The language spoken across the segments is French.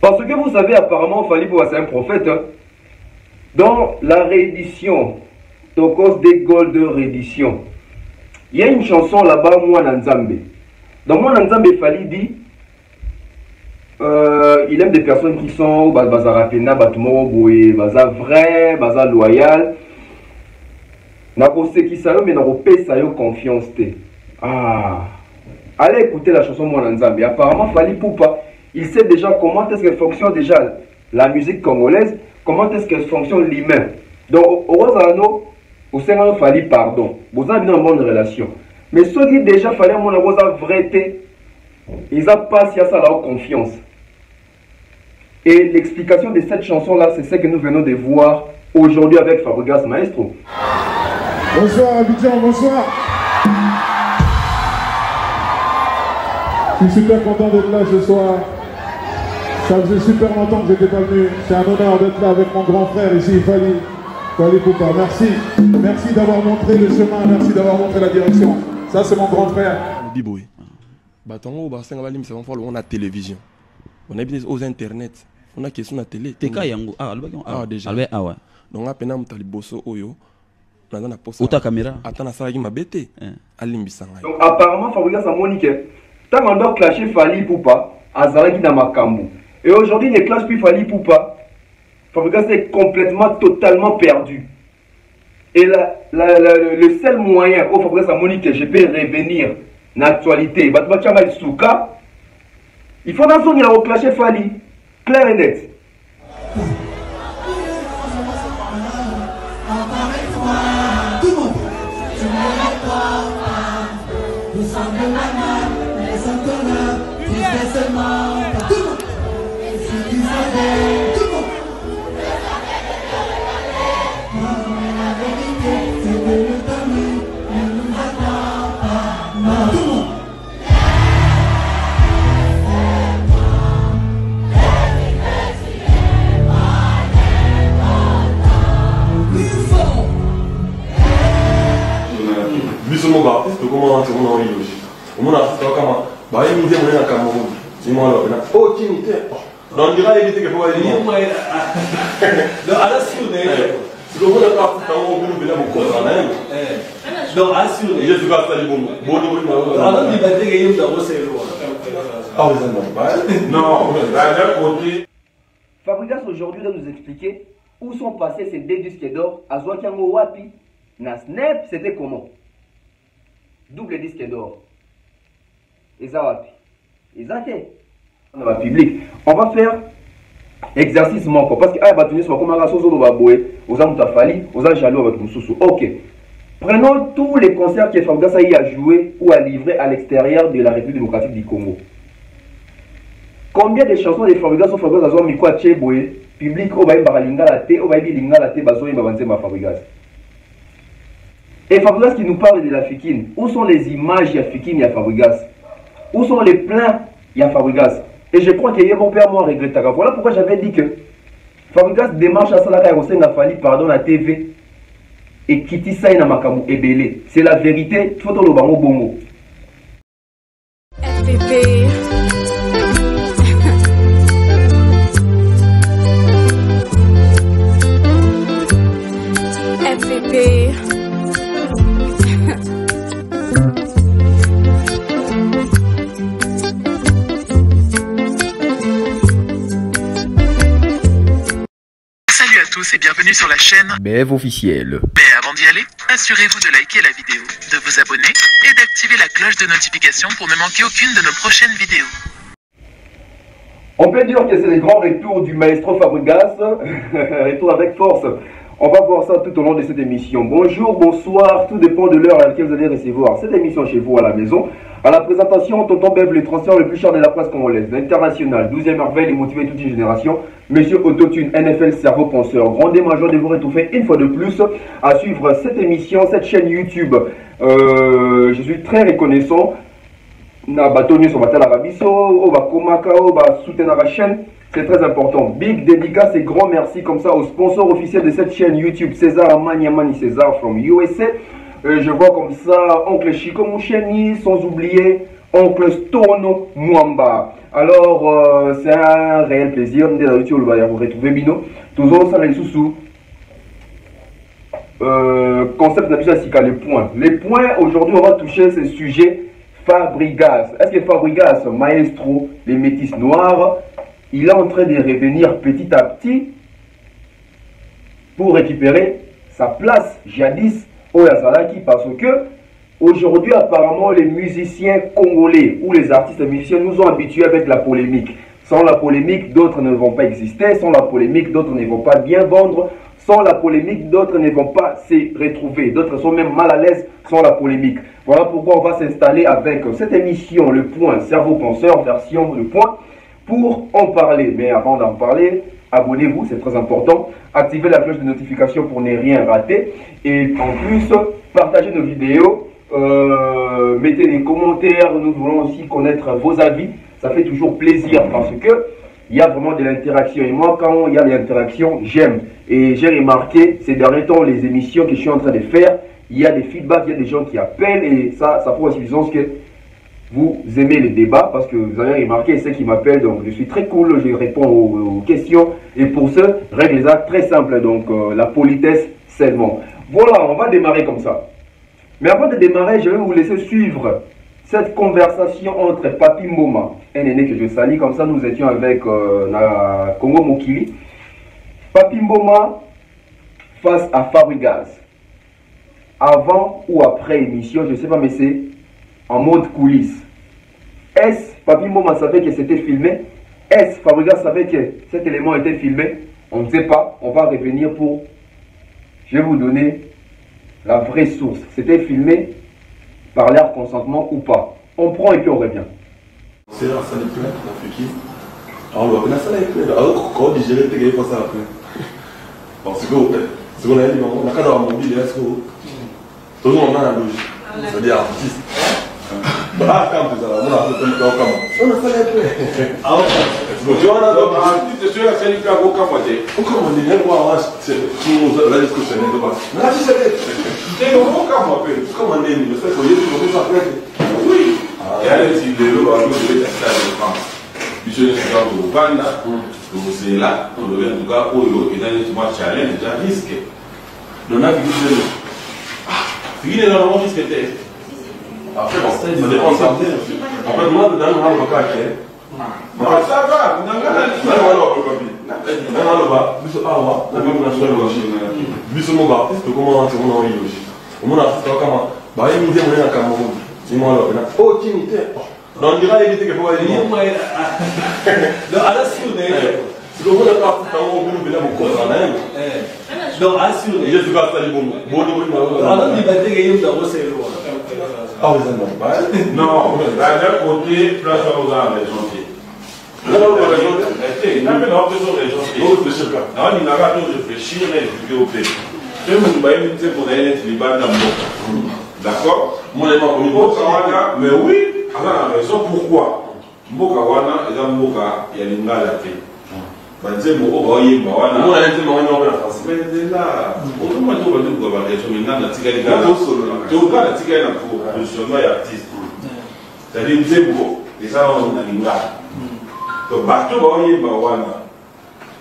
Parce que vous savez, apparemment, Fally Poupa, c'est un prophète. Hein. Dans la réédition, Tokos des Gold de réédition, il y a une chanson là-bas, Mwana Nzambe. Dans Mwana Nzambe, Fally dit il aime des personnes qui sont baza rapena, batumo boye, baza vrai, baza loyal. Nako seki sayo, mais nako pe sayo confiance te. Ah, allez écouter la chanson Mwana Nzambe. Apparemment, Fally Poupa, il sait déjà comment est-ce qu'elle fonctionne déjà la musique congolaise, comment est-ce qu'elle fonctionne l'humain. Donc, au Rosano, au Seigneur, Fally pardon. Vous avez une bonne relation. Mais ceux qui déjà Fally mon Rosa vérité, ils n'ont pas si à ça leur confiance. Et l'explication de cette chanson-là, c'est ce que nous venons de voir aujourd'hui avec Fabregas Maestro. Bonsoir Abidjan, bonsoir. Je suis super content d'être là ce soir. Ça faisait super longtemps que je n'étais pas venu. C'est un honneur d'être là avec mon grand frère ici, Fally Poupa. Merci. Merci d'avoir montré le chemin, merci d'avoir montré la direction. Ça, c'est mon grand frère. Biboui. On a télévision. On a bien aux internet. On a question à télé. Ah, déjà. Ah ouais. Donc, à peine, on a bosso oyo. Ou ta caméra. Attends, ça va ma bête. Donc, apparemment, Fabregas a Monique. Tant qu'on doit clasher Fally Poupa, Azaraki dans Makambu. Et aujourd'hui, il ne clash plus Fally Poupa. Fabregas est complètement, totalement perdu. Et le seul moyen où Fabregas a Monique, je peux revenir dans l'actualité, il faut dans son il a reclaché Fally. Clair et net. Fabregas aujourd'hui doit nous expliquer où sont passés ces deux disques d'or. Azwakiango Wapi, na Snap, c'était comment? Double disque d'or. Ezawapi. Ezake. On va public. On va faire exercice manquant. Parce que ah bah tenir sur comme un sozo va boé, aux âmes Fally, aux âmes jaloux avec Moussoussou. Ok. Prenons tous les concerts que Fabregas a joué ou a livré à l'extérieur de la République démocratique du Congo. Combien de chansons de Fabregas sont Fabregas à Zomi quoi Tchéboué, public au Baï Baralinga la Té, au Baï Linga la Té, Bazoé Babanze ma Fabregas. Et Fabregas qui nous parle de la Fikine. Où sont les images de Fikine et Fabregas? Où sont les plans de Fabregas? Et je crois qu'il y a mon père moi regretté. Voilà pourquoi j'avais dit que Fabregas démarche à Salaka et Rosenga Fally pardon la TV et Kitty Saïna Makamu Ebele. C'est la vérité, tout le bango bongo. FPP. FPP. Salut à tous et bienvenue sur la chaîne BF officiel. Mais avant d'y aller, assurez-vous de liker la vidéo, de vous abonner et d'activer la cloche de notification pour ne manquer aucune de nos prochaines vidéos. On peut dire que c'est le grand retour du maestro Fabregas, retour avec force. On va voir ça tout au long de cette émission. Bonjour, bonsoir, tout dépend de l'heure à laquelle vous allez recevoir cette émission chez vous à la maison. À la présentation, Tonton Bev, le transfert le plus cher de la presse congolaise, l'international, 12e merveille, les motiver toute une génération. Monsieur Autotune, NFL, cerveau penseur. Grandement joie de vous retrouver une fois de plus à suivre cette émission, cette chaîne YouTube. Je suis très reconnaissant. Na batonio sur Batal Arabiso, Oba Komaka, Oba soutenir la chaîne. C'est très important. Big dédicace et grand merci comme ça au sponsor officiel de cette chaîne YouTube, César Amaniamani César from USA. Je vois comme ça Oncle Chico Moucheni, sans oublier Oncle Stone Mwamba. Alors, c'est un réel plaisir de vous retrouver Bino. Toujours ça les sous concept d'habitude, c'est les points. Les points, aujourd'hui, on va toucher ce sujet Fabregas. Est-ce que Fabregas, maestro, les métis noirs, il est en train de revenir petit à petit pour récupérer sa place jadis au Yazalaki, parce que aujourd'hui, apparemment, les musiciens congolais ou les artistes musiciens nous ont habitués avec la polémique. Sans la polémique, d'autres ne vont pas exister. Sans la polémique, d'autres ne vont pas bien vendre. Sans la polémique, d'autres ne vont pas se retrouver. D'autres sont même mal à l'aise sans la polémique. Voilà pourquoi on va s'installer avec cette émission, Le Point, Cerveau Penseur, version Le Point, pour en parler. Mais avant d'en parler, abonnez-vous, c'est très important. Activez la cloche de notification pour ne rien rater. Et en plus, partagez nos vidéos. Mettez des commentaires, nous voulons aussi connaître vos avis, ça fait toujours plaisir parce que il y a vraiment de l'interaction et moi quand il y a de l'interaction j'aime et j'ai remarqué ces derniers temps les émissions que je suis en train de faire, il y a des feedbacks, il y a des gens qui appellent et ça prouve à suffisance que vous aimez les débats parce que vous avez remarqué ceux qui m'appellent, donc je suis très cool, je réponds aux questions et pour ce, règle très simple, donc la politesse seulement. Voilà, on va démarrer comme ça. Mais avant de démarrer, je vais vous laisser suivre cette conversation entre Papi Mboma, un aîné que je salue, comme ça nous étions avec Congo Mokili. Papi Mboma face à Fabregas. Avant ou après émission, je ne sais pas, mais c'est en mode coulisses. Est-ce Papi Mboma savait que c'était filmé? Est-ce Fabregas savait que cet élément était filmé? On ne sait pas, on va revenir pour... Je vais vous donner la vraie source. C'était filmé par leur consentement ou pas. On prend et puis on revient. C'est là, ça n'est plus, on fait qui? Alors, on va ça n'est plus. Alors, quand on dit gérer, t'es pas ça après. Parce que, ce qu'on a dit, on a qu'à avoir un mobile, est-ce que tout le monde a la logique? C'est-à-dire artiste. Ah, quand tu as la on a fait comme ça. On a ça n'est plus. Ah, tu vois, on a donc artiste, tu as fait une carte au camoté. Au camoté, viens voir, c'est tout la discussion de base. Mais là, tu sais, c'est au camoté. Comment on est, le fait qu'on y ait toujours ça après. Oui. Et allez, si les lots, on devait être là de France. Puis je suis dans le Rwanda, donc c'est là, on devait en tout cas, pour l'eau, et dans les mois challenge, déjà risqué. Donc là, il dit, il est normalement risqué. Après, ça dépend de ça. En fait, moi, dans le cas, ça va, on a gagné. Non, on dira éviter que vous ayez dit. Non, assurez. C'est le bon d'accord pour qu'on vous venez vous comprendre. Non, assurez. Je suis pas allé bon. Bon, alors, il va dire qu'il y a un dossier. Ah, vous êtes non, d'un côté, place aux armes, les gentils. Non, il n'a pas besoin des gentils. Non, il n'a pas besoin de réfléchir et de développer. Je vais vous dire pour aller être libre dans le monde. D'accord? Moi, je n'ai pas mais oui. Alors, la raison pourquoi Mboka wana eza mboka ya lingala te. Banze moko boye bawana. Mo na nze mo na France. Mais là, on m'a dit on va dire quoi ba raison mais na tika lingala. To ka tika na pour positionnement ya artiste. C'est-à-dire nze moko eza na lingala. To bato boye bawana.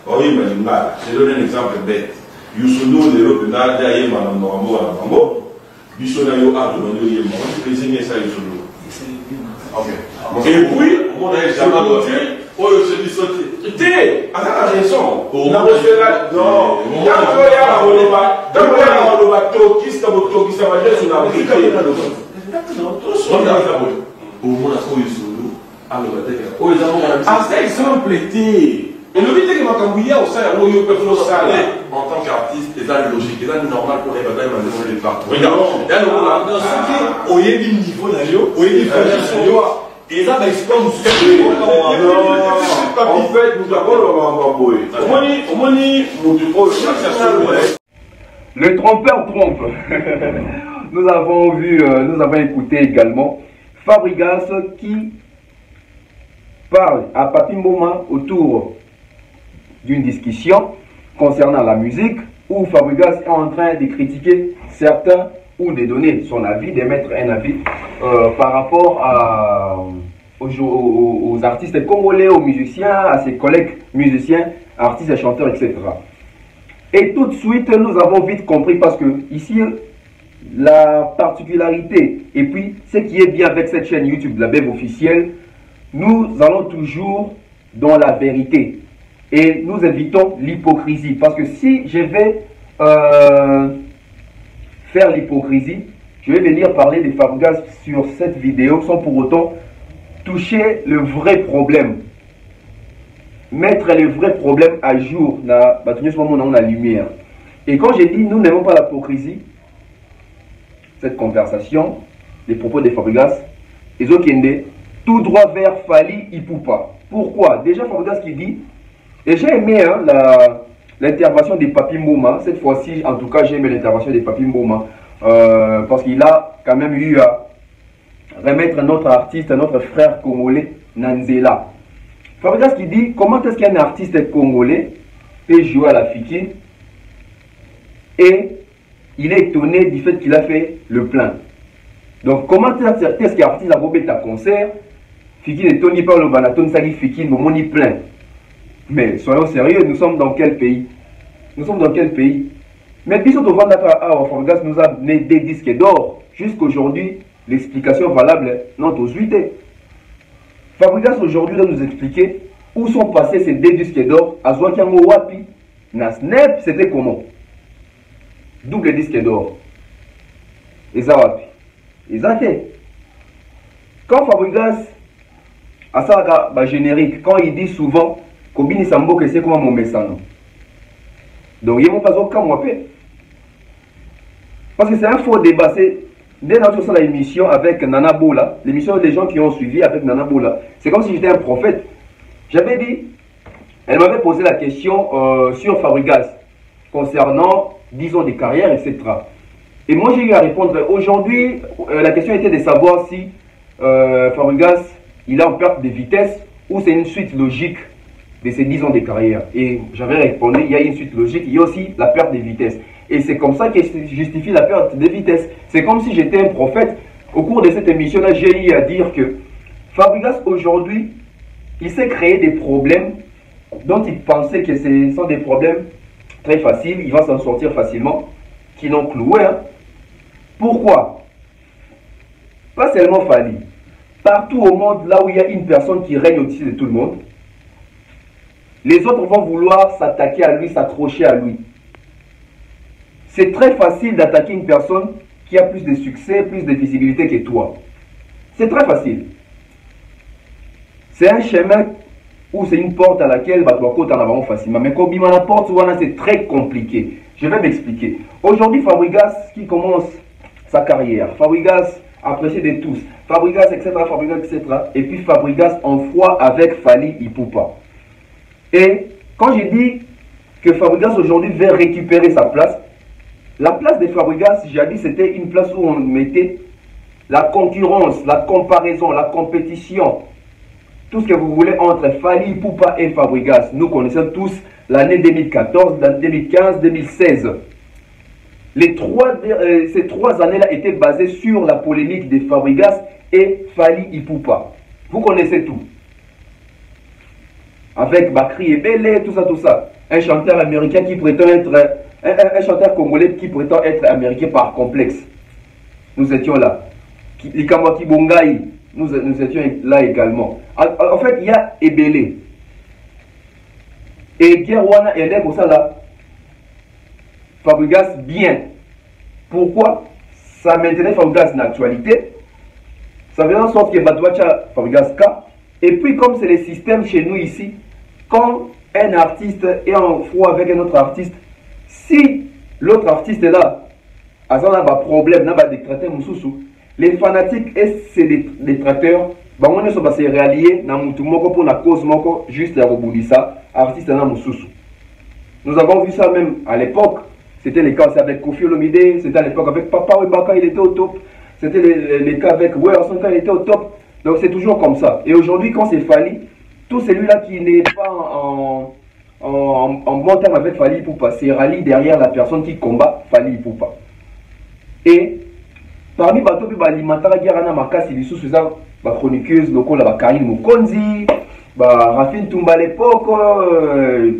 Boye ba lingala. Je donne un exemple bête. Yusundo de l'Europe na yema na mbo na mbo. Bisona yo a do no yema. On peut désigner ça Yusundo. Ok. Et puis, on a jamais dit, oh, je dis sauter. T'es, à la raison. On a fait là, non. Il y a un Oloba, dans le Oloba, Tokis, dans le Tokis, ça va dire sur la Afrique. On a fait au moins à ce qu'il solo, à l'Oloba. Oh, ils ont un assez exemple était. Et le but est que ma cambouilla au sein, où il peut faire ça en tant qu'artiste, c'est ça logique, c'est ça normal pour les batailles, mais on les part. Regarde, dans ce qui au niveau d'ailleurs, au niveau et ça, c'est pas nous suivre. En fait, nous avons le trompeur trompe. Nous avons vu, nous avons écouté également Fabregas qui parle à Papi Mboma autour d'une discussion concernant la musique où Fabregas est en train de critiquer certains ou de donner son avis, d'émettre un avis par rapport aux artistes congolais, aux musiciens, à ses collègues musiciens, artistes et chanteurs, etc. Et tout de suite, nous avons vite compris parce que ici, la particularité, et puis ce qui est bien avec cette chaîne YouTube, la BEV officielle, nous allons toujours dans la vérité. Et nous évitons l'hypocrisie. Parce que si je vais faire l'hypocrisie, je vais venir parler des Fabregas sur cette vidéo sans pour autant toucher le vrai problème. Mettre les vrais problèmes à jour dans la lumière. Et quand j'ai dit nous n'aimons pas l'hypocrisie, cette conversation, les propos des Fabregas, ils ont kende tout droit vers Fally Ipupa. Pourquoi? Déjà Fabregas qui dit, et j'ai aimé hein, l'intervention des Papi Mboma, cette fois-ci en tout cas j'ai aimé l'intervention des Papi Mboma, parce qu'il a quand même eu à remettre notre artiste, notre frère congolais, Nanzela. Fabregas qui dit, comment est-ce qu'un artiste congolais peut jouer à la Fiki et il est étonné du fait qu'il a fait le plein. Donc comment est-ce qu'un artiste a robé ta concert, Fiki ne toni pas le banaton, ça dit Fiki ne moni plein. Mais soyons sérieux, nous sommes dans quel pays? Nous sommes dans quel pays? Mais Bissot Fabregas nous a donné des disques d'or. Jusqu'aujourd'hui, l'explication valable non aux 8. Fabregas aujourd'hui doit nous expliquer où sont passés ces deux disques d'or. À Zouakiango Wapi, na Snap, c'était comment? Double disque d'or. Et ça Wapi. Et ça quand Fabregas a ça générique, quand il dit souvent Kobini Sambo que c'est comme mon message. Donc il n'y a pas aucun moipé. Parce que c'est un faux débat. Dès notre l'émission avec Nana Bola, l'émission des gens qui ont suivi avec Nana Bola, c'est comme si j'étais un prophète. J'avais dit, elle m'avait posé la question sur Fabregas, concernant, disons, des carrières, etc. Et moi j'ai eu à répondre, aujourd'hui, la question était de savoir si Fabregas, il est en perte de vitesse ou c'est une suite logique de ces 10 ans de carrière. Et j'avais répondu, il y a une suite logique, il y a aussi la perte de vitesse. Et c'est comme ça que justifie la perte de vitesse. C'est comme si j'étais un prophète. Au cours de cette émission-là, j'ai eu à dire que Fabregas, aujourd'hui, il s'est créé des problèmes dont il pensait que ce sont des problèmes très faciles. Il va s'en sortir facilement, qui l'ont cloué. Hein. Pourquoi? Pas seulement Fally. Partout au monde, là où il y a une personne qui règne au-dessus de tout le monde, les autres vont vouloir s'attaquer à lui, s'accrocher à lui. C'est très facile d'attaquer une personne qui a plus de succès, plus de visibilité que toi. C'est très facile. C'est un chemin ou c'est une porte à laquelle tu dois côté en avant facilement. Mais quand on la porte, c'est très compliqué. Je vais m'expliquer. Aujourd'hui, Fabregas qui commence sa carrière. Fabregas apprécié de tous. Fabregas, etc. Fabregas, etc. Et puis Fabregas en foi avec Fally Ipupa. Et quand j'ai dit que Fabregas aujourd'hui veut récupérer sa place, la place de Fabregas, j'ai dit, c'était une place où on mettait la concurrence, la comparaison, la compétition, tout ce que vous voulez entre Fally Ipupa et Fabregas. Nous connaissons tous l'année 2014, 2015, 2016. Ces 3 années-là étaient basées sur la polémique de Fabregas et Fally Ipupa. Vous connaissez tout. Avec Bakri et Belé, tout ça. Un chanteur américain qui prétend être... Un chanteur congolais qui prétend être américain par complexe. Nous étions là. Likamwaki Bongai, nous étions là également. En fait, il y a Ebele. Et Gerwana et Ndek aussi là. Fabregas bien. Pourquoi? Ça maintenait Fabregas dans l'actualité. Ça veut en sorte que Badouacha Fabregas K. Et puis comme c'est le système chez nous ici, quand un artiste est en foi avec un autre artiste, si l'autre artiste est là, il y a un problème, il y a des détracteurs, les fanatiques et ces détracteurs, on ne sont pas réalliés pour la cause juste à Robulissa, artiste na mususu. Nous avons vu ça même à l'époque, c'était les cas avec Kofi Olomide, c'était à l'époque avec Papa Webaka, il était au top, c'était les cas avec Werson, il était au top. Donc c'est toujours comme ça. Et aujourd'hui, quand c'est Fally, tout celui-là qui n'est pas en bon terme avec Fally Ipupa, c'est rallie derrière la personne qui combat Fally Ipupa. Et Parmi Batobi Balimatara Guerana Makasi, les sous-suzannes, la chroniqueuse, le la Karine Mokonzi, Rafine Toumba à l'époque,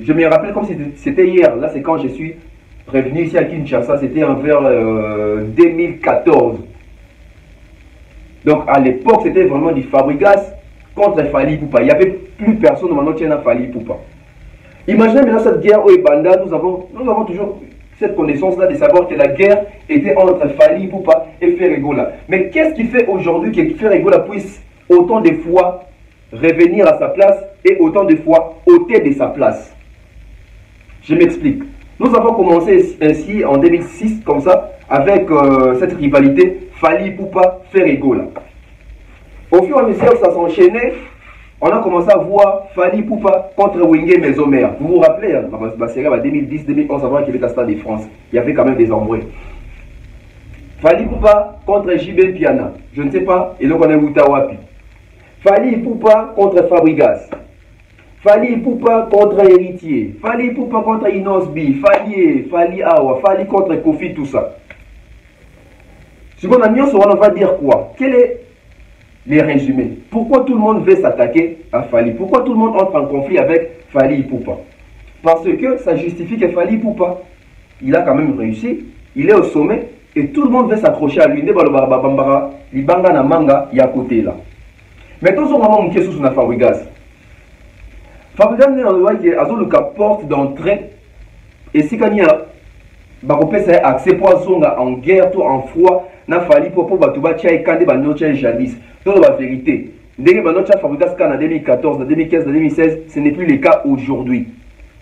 je me rappelle comme c'était hier. Là, c'est quand je suis prévenu ici à Kinshasa, c'était vers 2014. Donc à l'époque, c'était vraiment du Fabregas contre Fally Ipupa. Il n'y avait plus personne maintenant qui a Fally Ipupa. Imaginez maintenant cette guerre au Ebanda, nous avons toujours cette connaissance-là de savoir que la guerre était entre Fally Ipupa et Ferregola. Mais qu'est-ce qui fait aujourd'hui que Ferregola puisse autant de fois revenir à sa place et autant de fois ôter de sa place? Je m'explique. Nous avons commencé ainsi en 2006, comme ça, avec cette rivalité Fally Ipupa Ferregola. Au fur et à mesure que ça s'enchaînait, on a commencé à voir Fally Ipupa contre Wenge Mesomer. Vous vous rappelez, hein, la série en 2010-2011, avant qu'il y avait Stade de France, il y avait quand même des embrouilles. Fally Ipupa contre JB Piana. Je ne sais pas, et donc on est Wutawapi. Fally Ipupa contre Fabregas. Fally Ipupa contre Héritier. Fally Ipupa contre Inosbi. Fally Awa. Fally contre Kofi, tout ça. Ce qu'on a mis, on va dire quoi? Quel est les résumés? Pourquoi tout le monde veut s'attaquer à Fally? Pourquoi tout le monde entre en conflit avec Fally Ipupa? Parce que ça justifie que Fally Ipupa, il a quand même réussi, il est au sommet et tout le monde veut s'accrocher à lui. Libanga na manga, il y a côté là. Mais tous on a une question sur Fabregas. Fabregas n'est pas le cas porte d'entrée et si quand il y a accès pour en guerre, tout en froid, n'a fallu pour Batuba Tchaï Kande Banocha jadis. C'est la vérité. Dès que Banocha Fabregas en 2014, 2015, 2016, ce n'est plus le cas aujourd'hui.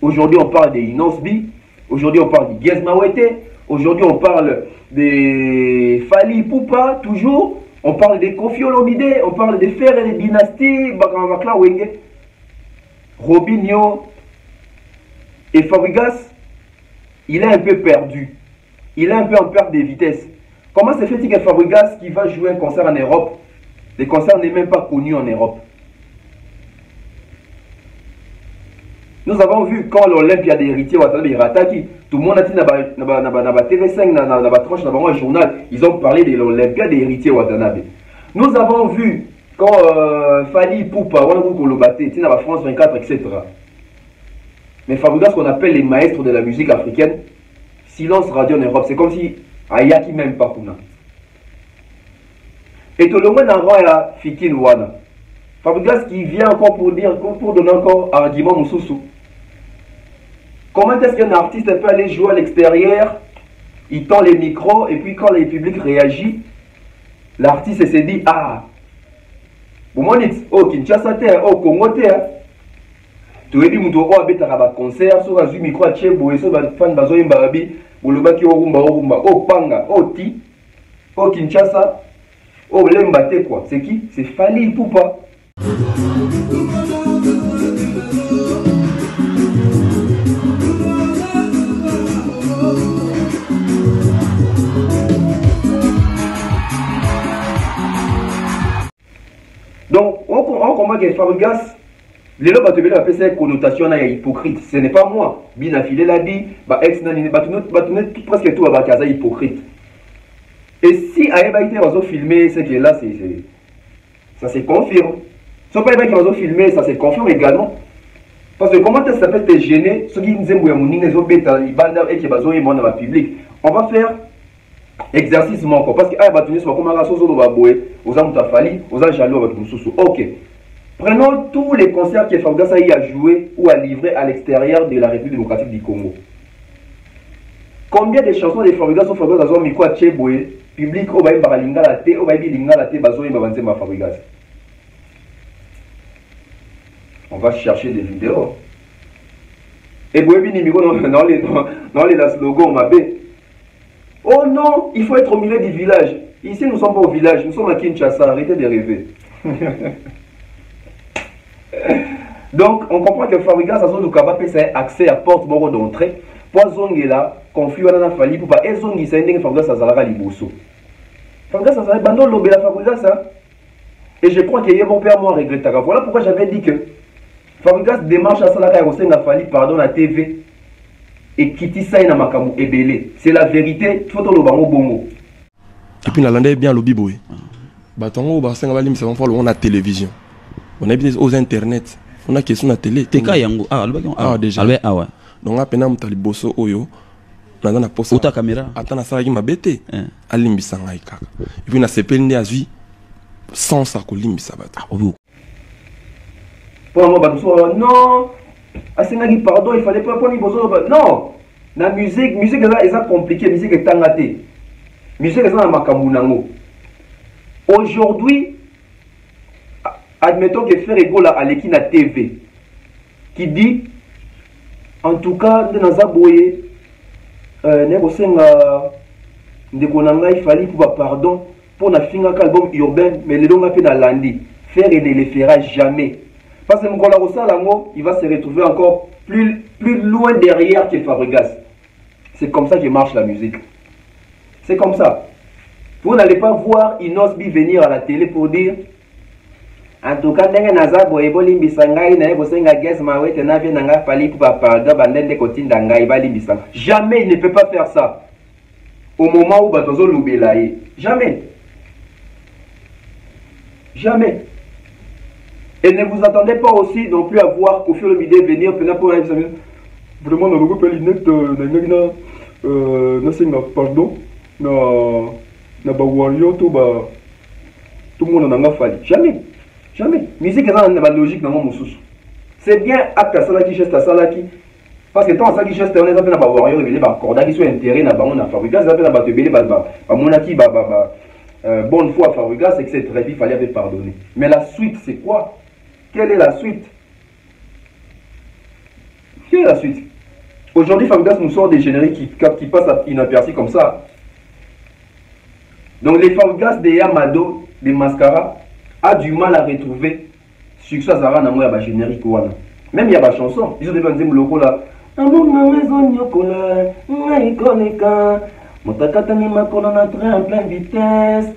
Aujourd'hui, on parle de Inosbi, aujourd'hui, on parle de Gez Mawete, aujourd'hui, on parle de Fally Ipupa, toujours. On parle de Kofi Olomide, on parle de Fer et de dynasties, Bakambakla Wenge, Robinho et Fabregas. Il est un peu perdu. Il est un peu en perte de vitesse. Comment se fait-il que Fabregas qui va jouer un concert en Europe, le concert n'est même pas connu en Europe? Nous avons vu quand l'Olympia des héritiers Watanabe Rataki, tout le monde a dit dans TV5, dans la tranche, dans le journal, ils ont parlé de l'Olympia des héritiers Watanabe. Nous avons vu quand Fally Ipupa, dans la France 24, etc. Mais Fabregas, qu'on appelle les maîtres de la musique africaine, silence radio en Europe, c'est comme si Ayaki même pas Kuna. Et tout le monde en voit à Fikin Wana. Fabregas qui vient encore pour dire, pour donner encore argument Moussoussou. Comment est-ce qu'un artiste peut aller jouer à l'extérieur, il tend les micros, et puis quand le public réagit, l'artiste se dit, ah, vous m'en dites, oh Kinshasa, oh Congo, tu es dit, tu as un concert, tu as un micro à Tchèbo, tu as un fan de Bazoïmbabi, tu as oh Panga, oh Ti, oh Kinshasa, oh Lembate, quoi. C'est qui? C'est Fally Ipupa. Donc, on comprend que Fabregas, les lois de la PC connotation est hypocrite. Ce n'est pas moi. Binafile l'a dit, presque tout à hypocrite. Et si Aïba été filmé, c'est que là, ça se confirme. Si on pas qui filmé, ça se confirme également. Parce que comment ça peut te gêner, ceux qui nous aiment, et qui dans le public, on va faire exercice manquant. Parce que Aïba Tunis, comme un rassou, aux hommes Fally, aux hommes jaloux avec Moussoussou. Ok. Prenons tous les concerts que Fabregas a joué ou a livré à l'extérieur de la République démocratique du Congo. Combien de chansons de Fabregas sont Fabregas à Miko à Tchéboué, public au Baïm Baralinga la Té, au Baïm Linga la Té, Bazoïm Bavanzema Fabregas. On va chercher des vidéos. Et Bouébi Nimiko dans les slogans Mabé. Oh non, il faut être au milieu du village. Ici, nous ne sommes pas au village, nous sommes à Kinshasa. Arrêtez de rêver. Donc, on comprend que Fabregas a son accès à porte d'entrée. Pour là, conflit à Fally pour pas ezongi c'est un Fabregas azalaka liboso. Fabregas azalaka bando lobela Fabregas. Et je crois que mon père moi regrette. Voilà pourquoi j'avais dit que Fabregas démarche à Salaka et Fally pardon à TV et Kitty Saïna Makamu Ebele. C'est la vérité, faut le bango bongo. Et puis, on a bien le bibo. Batongo, on a télévision. On a bien aux internet. On a question de la télé. Déjà. Ouais. Donc, après, on a bosso oyo. On a posé la caméra. Attends, on a ça qui m'a bêté. Alimbisanga ikaka. Et puis, on a sepelé une vie sans ça qu'on limbisa bata. Pour moi, non. Asenagi, pardon, il fallait pas prendre bosso. Non. La musique est compliquée. Musique est tangatée. Musique est dans makambu. Aujourd'hui, admettons que Frère Ego à l'Ekina TV, qui dit, en tout cas, dans Zaboye, il fallait pour pardon pour na finga album urbain, mais les longs dans l'andi. Frère ne le fera jamais. Parce que il va se retrouver encore plus loin derrière que Fabregas. C'est comme ça que marche la musique. C'est comme ça. Vous n'allez pas voir Inosbi venir à la télé pour dire en tout cas, jamais il ne peut pas faire ça. Au moment où Batozo Loubelaye. Jamais. Jamais. Et ne vous attendez pas aussi non plus à voir Kofi Olomide venir pour un vraiment, on a net pardon. Tout le monde en a fallu. Jamais. Jamais. Musique est dans la logique dans mon sous. C'est bien acte à Salaki, geste à Salaki. Parce que tant Salaki geste, on est appelé à Warrior, il est à Corda qui soit intérêt à Baron à Fabrigas, il est à Batebele, à Monaki, bonne foi à Fabrigas, etc. Il fallait avoir pardonné. Mais la suite, c'est quoi? Quelle est la suite? Quelle est la suite? Aujourd'hui, Fabrigas nous sort des génériques qui passent inaperçus comme ça. Donc les Fabrigas des Yamado, des Mascara, a du mal à retrouver succès à Zara Namo Yaba générique wana. Même Yaba chanson, ils ont des bandes locaux là. En pleine vitesse.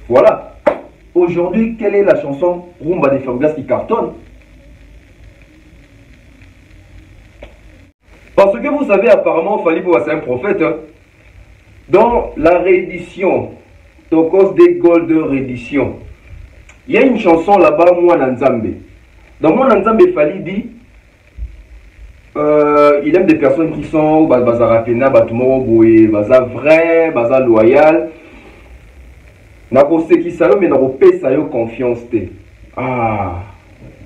Voilà. Aujourd'hui, quelle est la chanson Rumba des Fabrigas qui cartonne? Parce que vous savez, apparemment, Fally Poupa c'est un prophète. Hein. Dans la réédition, Tokos des Gold de réédition, il y a une chanson là-bas, Moi Nzambe. Dans Moi Nzambe, Fally dit il aime des personnes qui sont Baza Rapena, Batumoro Boué, Baza vrai, Baza loyal. Nako Seki Salo, mais Nako Pesayo confiance. Ah,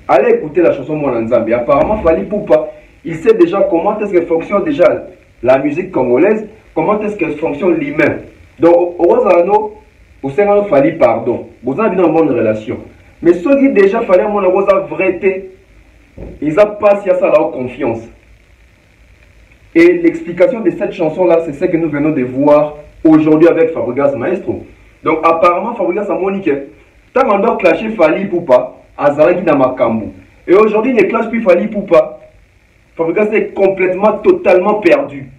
allez écouter la chanson Moi Nzambe. Apparemment, Fally Poupa, il sait déjà comment est-ce que fonctionne déjà la musique congolaise. Comment est-ce qu'elle fonctionne l'humain? Donc, au Rosano, au Sénat, il fallait pardon. Vous avez une bonne relation. Mais ceux qui déjà fallait mon Rosa vérité, ils n'ont pas si à ça leur confiance. Et l'explication de cette chanson-là, c'est ce que nous venons de voir aujourd'hui avec Fabregas Maestro. Donc, apparemment, Fabregas a monique. Tant qu'on doit clasher Fally Poupa, Azaraki dans Makambu. Et aujourd'hui, il ne clash plus Fally Poupa. Fabregas est complètement, totalement perdu.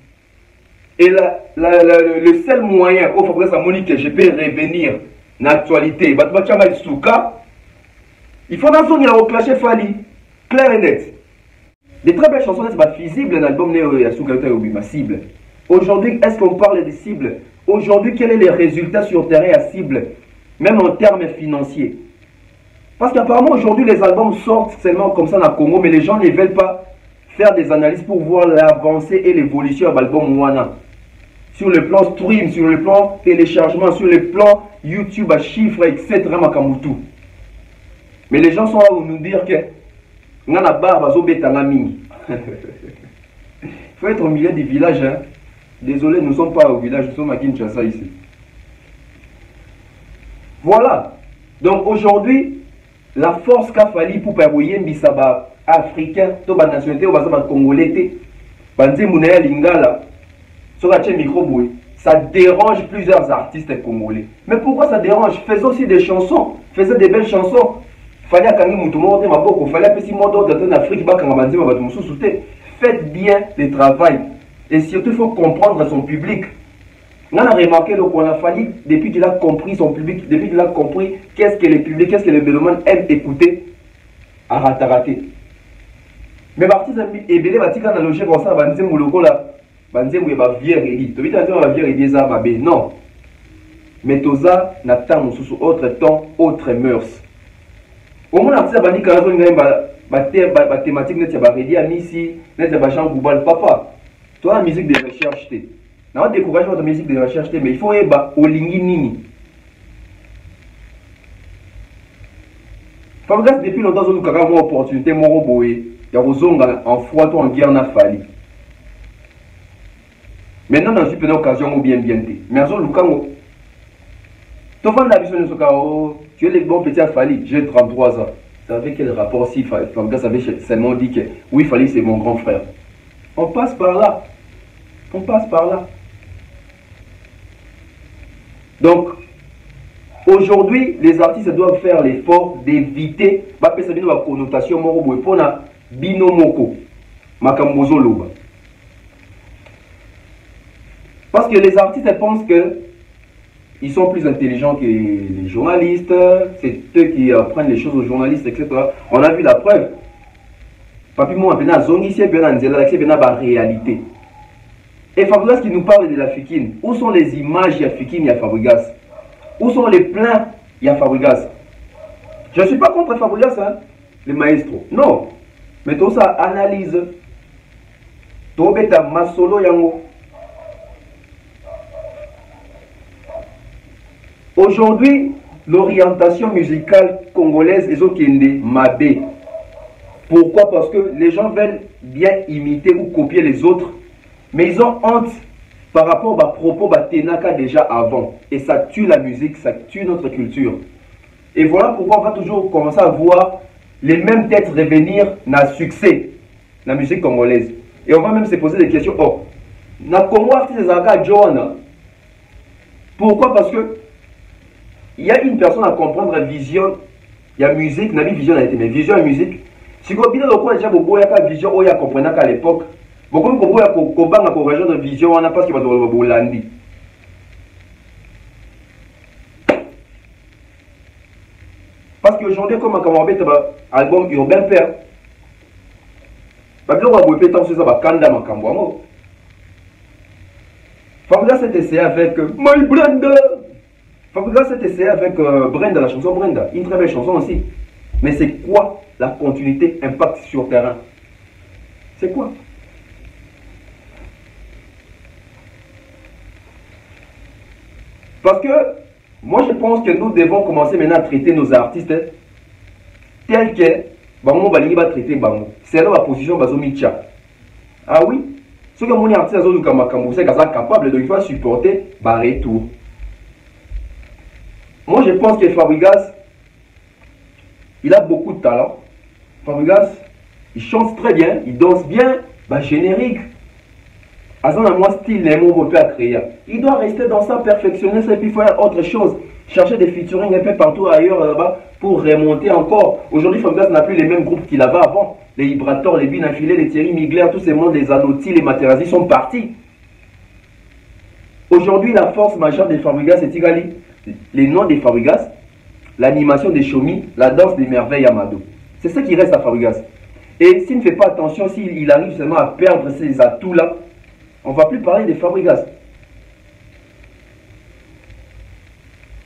Et le seul moyen où Fabregas a monique, je peux revenir dans l'actualité, il faut dans son il a reclasher Fally. Clair et net. Des très belles chansons, c'est pas visible dans l'album Néo cible. Aujourd'hui, est-ce qu'on parle des cibles? Aujourd'hui, quels sont les résultats sur terrain à cible, même en termes financiers? Parce qu'apparemment, aujourd'hui, les albums sortent seulement comme ça dans le Congo, mais les gens ne veulent pas faire des analyses pour voir l'avancée et l'évolution de l'album Moana. Sur le plan stream, sur le plan téléchargement, sur le plan YouTube à chiffres, etc. Mais les gens sont là pour nous dire que il faut être au milieu du village. Hein. Désolé, nous ne sommes pas au village, nous sommes à Kinshasa ici. Voilà. Donc aujourd'hui, la force qu'a fallu pour pervoyer Mbissaba africain, tout la nationalité, ou congolais, lingala, ça dérange plusieurs artistes congolais. Mais pourquoi ça dérange? Faisons aussi des chansons, faisons des belles chansons. Fallait faites bien le travail. Et surtout, il faut comprendre son public. On a remarqué qu'on a fallu, depuis qu'il a compris son public, depuis qu'il a compris qu'est-ce que le public, qu'est-ce que les mélomanes aiment écouter, à ratarater. Mais l'artiste et bien les bâtis quand on a logé comme ça, on a dit là. banzembo ba vieux redi to bita nzembo ba vieux redi za mabe non mais toza na temps sous autre temps autre mœurs au moins artiste bandi kazo ngamba ba thématique net ba redi amisi net ba Jean Goubal papa toi la musique de recherche té na on décourage votre musique de recherche té mais il faut eba olingi nini Fabregas depuis longtemps nous avons une opportunité moro boye ya kozonga en froid to en guerre na fali. Maintenant dans une occasion ou bien té. Mais azo lukango. To vanda biso ne sokao, tu es le bon petit à Fali, j'ai 33 ans. Ça avait quel rapport si Fabregas avait seulement dit que oui Fali c'est mon grand frère. On passe par là. On passe par là. Donc aujourd'hui, les artistes doivent faire l'effort d'éviter la connotation morobo pour na binomoko makambozo loba. Parce que les artistes pensent que ils sont plus intelligents que les journalistes, c'est eux qui apprennent les choses aux journalistes, etc. On a vu la preuve. Papi moi bena zongi c'est bena nzela c'est bena ba réalité. Et Fabregas qui nous parle de la Fikine, où sont les images de Fikine et Fabregas? Où sont les plans? Il y a Fabregas. Je ne suis pas contre Fabregas, hein, le maestro. Non. Mais tout ça analyse. Tout beta masolo yango. Aujourd'hui, l'orientation musicale congolaise est au Kende Mabé. Pourquoi? Parce que les gens veulent bien imiter ou copier les autres, mais ils ont honte par rapport à propos Tenaka déjà avant. Et ça tue la musique, ça tue notre culture. Et voilà pourquoi on va toujours commencer à voir les mêmes têtes revenir dans le succès, la musique congolaise. Et on va même se poser des questions. Oh, na Congo artiste Zaka Johanna. Pourquoi? Parce que il y a une personne à comprendre la vision. Il y a musique, n'a pas vision a été, mais vision et musique. Si vous avez déjà beaucoup de vision, on a compris qu'à l'époque. Beaucoup de gens qui ont une région de vision, on a parce qu'ils vont être Bolandi. Parce qu'aujourd'hui, comme on a un album Urbain Père, on a un peu de Kanda Makambouamo. Fabregas s'est essayé avec My Brenda. Fabregas s'est essayé avec Brenda, la chanson Brenda. Une très belle chanson aussi. Mais c'est quoi la continuité, impact sur terrain? C'est quoi? Parce que moi je pense que nous devons commencer maintenant à traiter nos artistes tels que Bango Balingi va traiter Bango. C'est là la position Bazomicha. Ah oui? Ce que mon artiste c'est capable de faire supporter par retour. Moi je pense que Fabregas, il a beaucoup de talent. Fabregas, il chante très bien, il danse bien, générique. Style, il doit rester dans ça, perfectionner ça et puis faire autre chose. Chercher des featuring un peu partout ailleurs là-bas pour remonter encore. Aujourd'hui, Fabregas n'a plus les mêmes groupes qu'il avait avant. Les Vibrator, les Binafilé, les Thierry Migler, tous ces mondes, les Anotti, les Materazzi sont partis. Aujourd'hui, la force majeure des Fabregas, c'est Tigali. Les noms des Fabregas, l'animation des Chomi, la danse des merveilles Amado. C'est ça qui reste à Fabregas. Et s'il ne fait pas attention, s'il arrive seulement à perdre ces atouts-là, on ne va plus parler des Fabregas.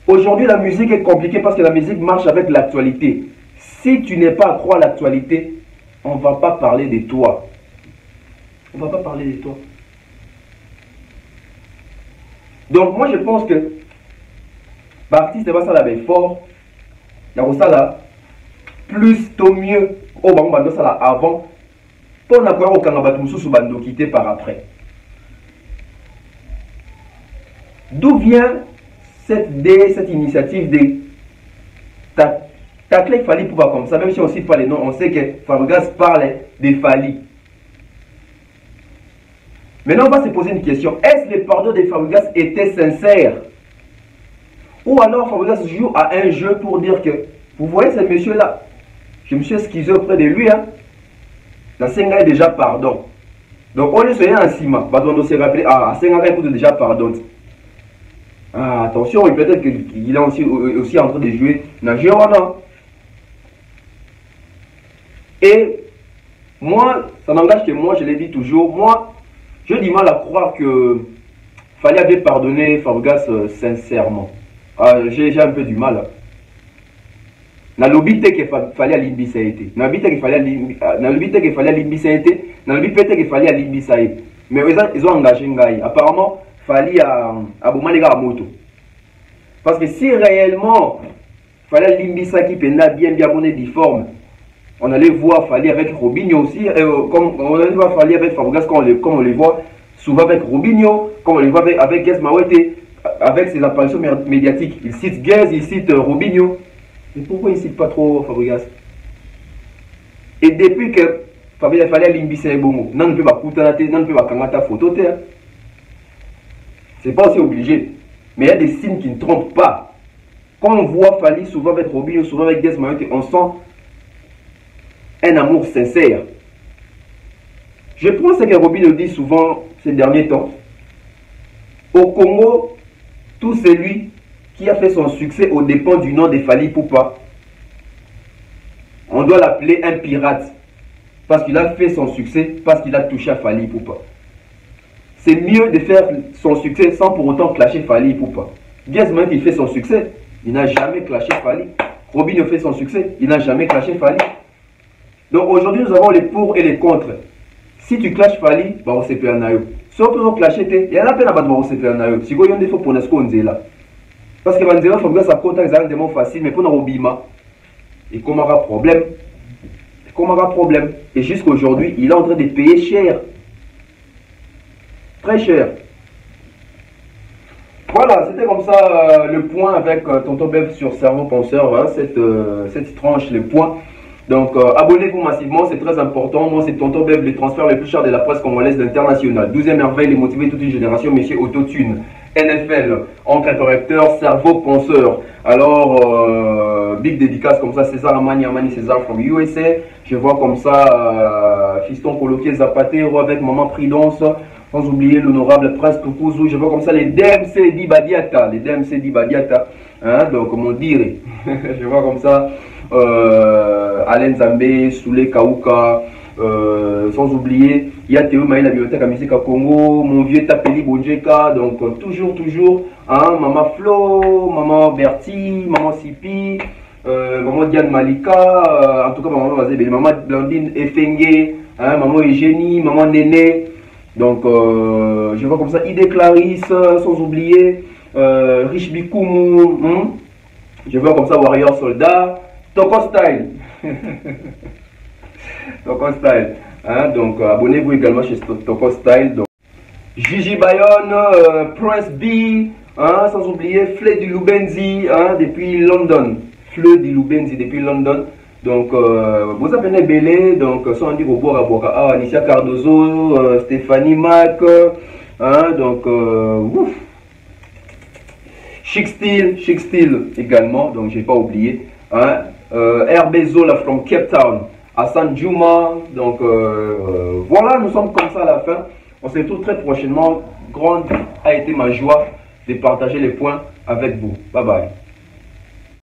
Aujourd'hui, la musique est compliquée parce que la musique marche avec l'actualité. Si tu n'es pas accro à l'actualité, on ne va pas parler de toi. On ne va pas parler de toi. Donc moi je pense que l'artiste va ça fort. Il y a ça là plus tôt mieux au bando ça là avant pour n'avoir aucun bâtiment sous bando quitté par après. D'où vient cette initiative de tacler Fali pour pas comme ça, même si on ne cite pas les noms, on sait que Fabregas parle de Fali. Maintenant, on va se poser une question. Est-ce que le pardon de Fabregas était sincère? Ou alors Fabregas joue à un jeu pour dire que, vous voyez ce monsieur-là, je me suis excusé auprès de lui, hein. La Senga est déjà pardon. Donc, on est sur un ciment. On doit se rappeler, ah, Senga écoute déjà pardon. Ah, attention, peut-être qu'il est aussi en train de jouer Nagiwana. Et moi, ça n'engage que moi, je l'ai dit toujours, moi, J'ai du mal à croire que Fally avait pardonné Fabregas sincèrement. J'ai un peu du mal. Na lobite que Fally alimbisa été. Na lobite que Fally alimbisa été. Na lobite que Fally alimbisa été. Mais ils ont engagé Ngai. Apparemment, Fally a boumé à moto. Parce que si réellement Fally alimbisa qui pena bien monné difforme, on allait voir Fally avec Robinho aussi, comme on allait voir Fally avec Fabregas comme on les voit souvent avec Robinho, comme on les voit avec Guez Mawete, avec ses apparitions médiatiques. Il cite Guez, il cite Robinho. Mais pourquoi il ne cite pas trop Fabregas? Et depuis que Fabregas Fally alimbisa ebongo, non ne peut pas coûter, non ne peut pas kangata photo. C'est pas aussi obligé. Mais il y a des signes qui ne trompent pas. Quand on voit Fally souvent avec Robinho, souvent avec Guez Mawete, on sent un amour sincère. Je pense que Robinho dit souvent ces derniers temps, au Congo, tout celui qui a fait son succès au dépens du nom de Fally Ipupa, on doit l'appeler un pirate. Parce qu'il a fait son succès, parce qu'il a touché à Fally Ipupa. C'est mieux de faire son succès sans pour autant clasher Fally Ipupa. Guez Mawete, il fait son succès, il n'a jamais clashé Fally. Robinho fait son succès, il n'a jamais clashé Fally. Donc aujourd'hui, nous avons les pour et les contre. Si tu clashes Fally, bah on s'est fait un aïe. Si on peut clasher, il y a la peine à battre, on s'est fait un aïe. Si vous avez un défaut pour nous, on est là. Parce que Banzera, il faut que ça compte, c'est un démon facile, mais pour nous, Bima, et comme aura problème, et jusqu'aujourd'hui, il est en train de payer cher. Très cher. Voilà, c'était comme ça le point avec Tonton Bev sur Cerveau Penseur, hein, cette tranche, les points. Donc abonnez-vous massivement, c'est très important. Moi c'est Tonton Bev, les transferts les plus chers de la presse congolaise d'international. 12e merveille, les motiver toute une génération, monsieur Autotune. NFL, encre correcteur, cerveau penseur. Alors, big dédicace comme ça, César Amani César from USA. Je vois comme ça Fiston Coloquier Zapatero avec Maman Prudence. Sans oublier l'honorable Prince Tukuzu. Je vois comme ça les DMC Dibadiata. Les DMC Dibadiata. Hein, donc, comment dire. Je vois comme ça Alain Zambé, Soulé Kauka. Sans oublier, il y a Théo Maï, la bibliothèque à musique à Congo. Mon vieux Tapeli Bonjeka. Donc, toujours. Hein, Maman Flo, Maman Berti, Maman Sipi. Maman Diane Malika. En tout cas, Maman Mazébé. Maman Blandine Efenge. Hein, Maman Eugénie. Maman Néné. Donc, je vois comme ça, Idé Clarisse, sans oublier, Rich Bikoumou, je vois comme ça, Warrior Soldat, Toko Style. Toko Style. Hein, donc, abonnez-vous également chez Toko Style. Donc, Gigi Bayonne, Prince B, hein, sans oublier, Fleur du Lubenzi, hein, depuis London. Fleur du Lubenzi depuis London. Donc, vous appelez Belé, donc, sans dire au bord à Boka, Alicia Cardozo, Stéphanie Mac, hein, donc, ouf. Chic Style également, donc, j'ai pas oublié, hein, RB Zola from Cape Town, Hassan Juma, donc, voilà, nous sommes comme ça à la fin. On se retrouve très prochainement. Grande a été ma joie de partager les points avec vous. Bye bye.